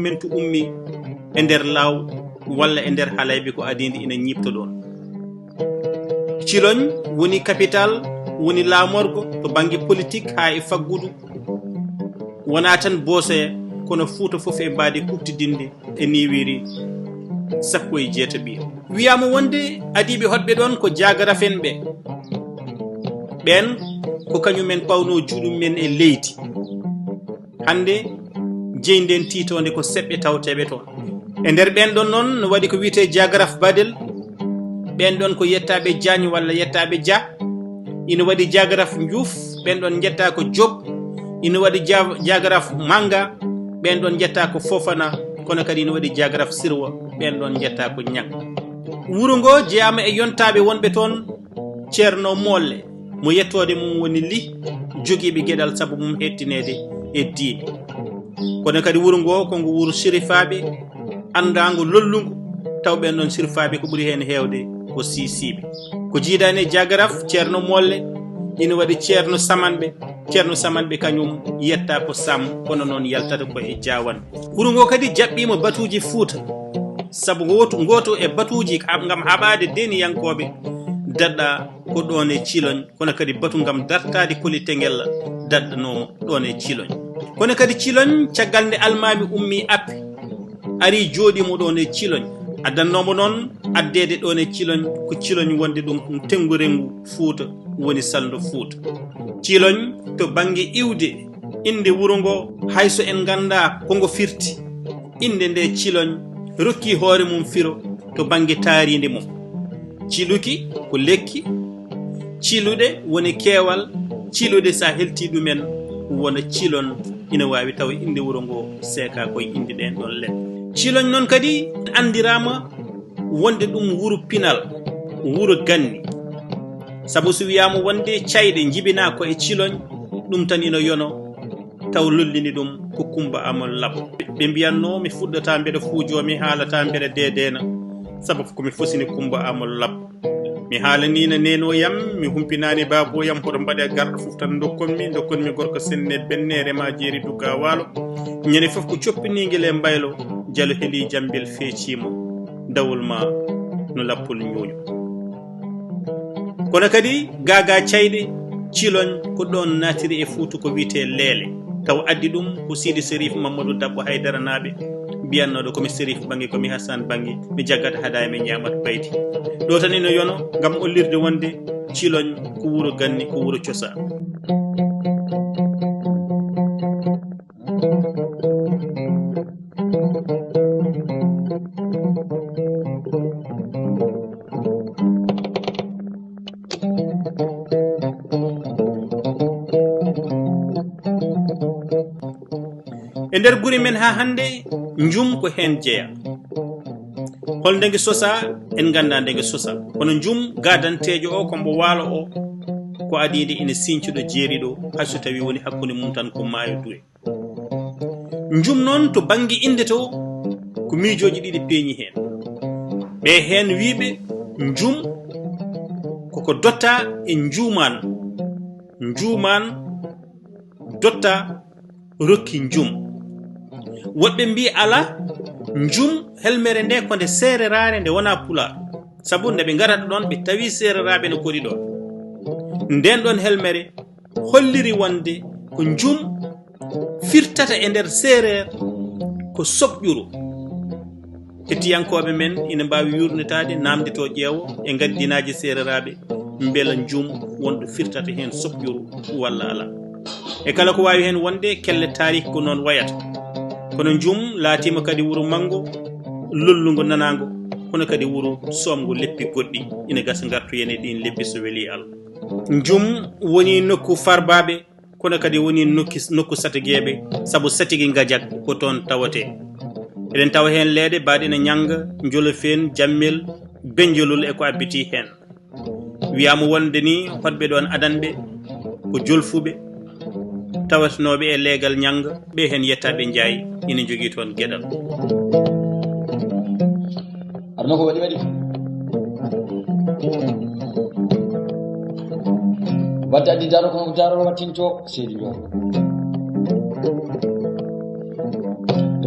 mummentu ummi e nder law walla e nder halayɓe ko adindi ina ñipta ɗon. Ciloñ woni capital woni laamorgo to bange politique ha e faggudu wona tan boosoya kono Fuuta fof e mbaadi kuftidinde e niwiri 18 wiyama wonde adiɓe hoɗɓe ɗon ko jagarafen ɓe ɓen ko kañumen pawno juuɗum men e leydi hande jeynden titonde ko seɓɓe tawteɓe toon e nder ɓen ɗon noon no waɗi ko wiyete jagaraf badel ɓen ɗon ko yettaɓe Diagne walla yettaɓe Dia ina waɗi jagaraf Diouf ɓen ɗon jetta ko Diop ina waɗi jagaraf Manga ɓen ɗon jetta ko Fofana kono kadi ina waɗi jagaraf Sirwa ɓen ɗon jetta ko Ñang. Wuro ngo jeyama e yontaɓe wonɓe toon ceerno Molle mo yettode mum woni Li jogiiɓe gueɗal saabu mum hettinede e diine kono kadi wuro ngo kongo wuro sirifaɓe andago lollungu taw ɓen ɗon sirifaɓe ko ɓuuri hen hewde ko sisiɓe ko jiidani e jagaraf ceerno Molle ina waɗi ceerno Samanɓe kañum yetta ko Sam kono noon yaltata ko e Diawane. Wuro ngo kadi jaɓɓima batuji Fuuta saabu goto e batuji gam haɓade deniyankoɓe daɗɗa ko ɗon e Ciloñ kono kadi batu gam dartade koli Tengel daɗɗanomo ɗon e Ciloñ kono kadi Ciloñ caggal nde almami ummi appe ari jooɗimo ɗon e Ciloñ addannomo noon addede ɗon e Ciloñ ko Ciloñ wonde ɗum tengurengu Fuuta woni saldo Fuuta. Ciloñ to bange iwde inde wuro ngo hayso en ganda kongo firti inde nde Ciloñ rokki hoore mum firo to bange taaride mum. Ciluki ko lekki ciluɗe woni keewal ciluɗe sa helti ɗumen wona Cilon ina wawi taw inde wuro ngo seeka koye inde ɗen ɗon leɗɗe. Ciloñ noon kadi andirama wonde ɗum wuro pinal wuro ganni saabu so wiyama wonde cayɗe jibina ko e Ciloñ ɗum tan ina yono taw lollini ɗum ko Kumba Amal Labo. Ɓe mbiyanno mi fuɗɗata mbeɗa fuujo mi haalata mbeɗa dedena sabu komi fosini Kumba Amal Labo. Mi haalanino nenoyam mi humpinani baboyam hoto mbaɗe garɗo fof tan dokkonmi gorko senne bennere ma jeeri dugga waalo ñande fof ko coppiniguel e mbaylo jalo heeli jambel feecimo dawol ma no lappol ñuuño. Kono kadi gaga cayɗe Ciloñ ko ɗon natiri e Fuuta ko wiyete leele taw addi ɗum ko Sidi Sérif Mamadou Dabbo Haydara naaɓe mbiyannoɗo komi Sérif bangi komi Hassan bangi mi jaggata haada mi ñamat bayti ɗo tan ina yono gam ollirde wonde Ciloñ ko wuro ganni ko wuro cosaan. E nder guri men ha hande njum ko hen jeeya hol ndege sosa en ganda ndege sosa kono njum gadantejo o kombo waalo o ko adide ina sincuɗo jeeriɗo hayso tawi woni hakkude mum tan ko maayo duwe. Njum noon to bangi inde to ko miijoji ɗiɗi peeñi hen ɓe hen wiiɓe njum koko dotta e njuman dotta rokki njum. Woɓɓe mbi ala njum helmere nde ko nde seererare nde wona pulaar sabu nde ɓe garata ɗon ɓe tawi seereraɓe no kodi ɗon nden ɗon helmere holliri wonde ko njum firtata e nder seerer ko soɓƴuru. Hettiyankoɓe men ina mbawi yurnitade namde to ƴeewo e gaddinaji seereraɓe beela njum wonɗo firtata hen soɓƴuru walla ala e kala ko wawi hen wonde kelle tarik ko noon wayata kono njum laatima kadi wuro mango lollungo nanago kono kadi wuro somgo leppi goɗɗi ina gasa gartu yene ɗin leppi so weeli Allah. Njum woni nokku farbaɓe kono kadi woni nokku satigeɓe saabu satigi gajak ko toon tawate eɗen tawa hen leeɗe mbaɗe ene ñanga jolofen jammel benjolol e ko abbiti hen wiyama wonde ni hoɗɓe ɗon adanɓe ko jolfuɓe tawatanoɓe e leegal ñanga ɓe hen yettaɓe jaayi ina jogui toon gueɗal. arno ko waɗi wadde addi daro ko daroro wattinto seedi ɗo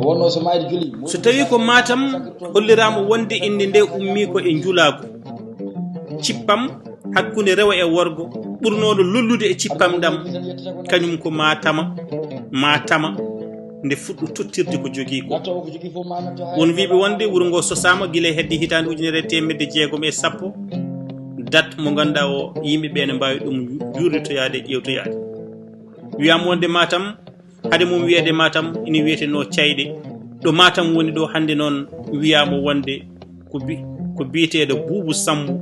wonno so mayde juli so tawi ko Matam hollirama wonde inde nde ummi ko e njulagu cippam hakkunde rewa e worgo ɓurnoɗo lollude e cippam ɗam kañum ko matama nde fuɗɗo tottirde ko jogui ko won wiɓe wonde wuuro ngo sosama guila hedde hitande 1910 date mo ganduɗa o yimɓeɓe ne mbawi ɗum jurnitoyade ƴewtoyade wiyama wonde Matam haade mum wiyede Matam ina wiyeteno Cayɗe ɗo Matam woni ɗo hande noon wiyama wonde ko biyeteɗo Boubou Sambou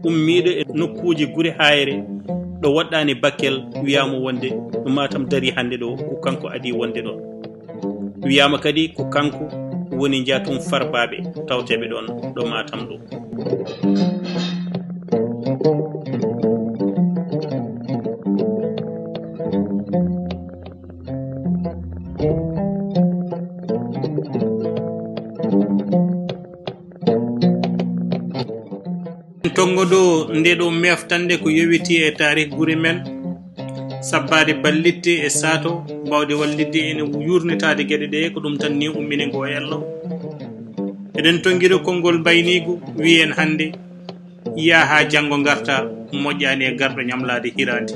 ummiɗo e nokkuji guure hayre ɗo woɗɗani Bakel wiyama wonde ɗo Matam dari hande ɗo ko kanko adi wonde ɗon wiyama kadi ko kanko woni jatum farbaɓe tawteɓe ɗon ɗo Matam ɗo tongodo nde ɗo meftande ko yowiti e tarih guri men sabbade ballitte e sato mbawde wallidde ene yurnitade gueɗe ɗe ko ɗum tan ni ummini ngo ello eɗen tonguiɗo konngol baynigu wiyen hande yiya ha janggo garta moƴƴani e garɗo ñamlade hirande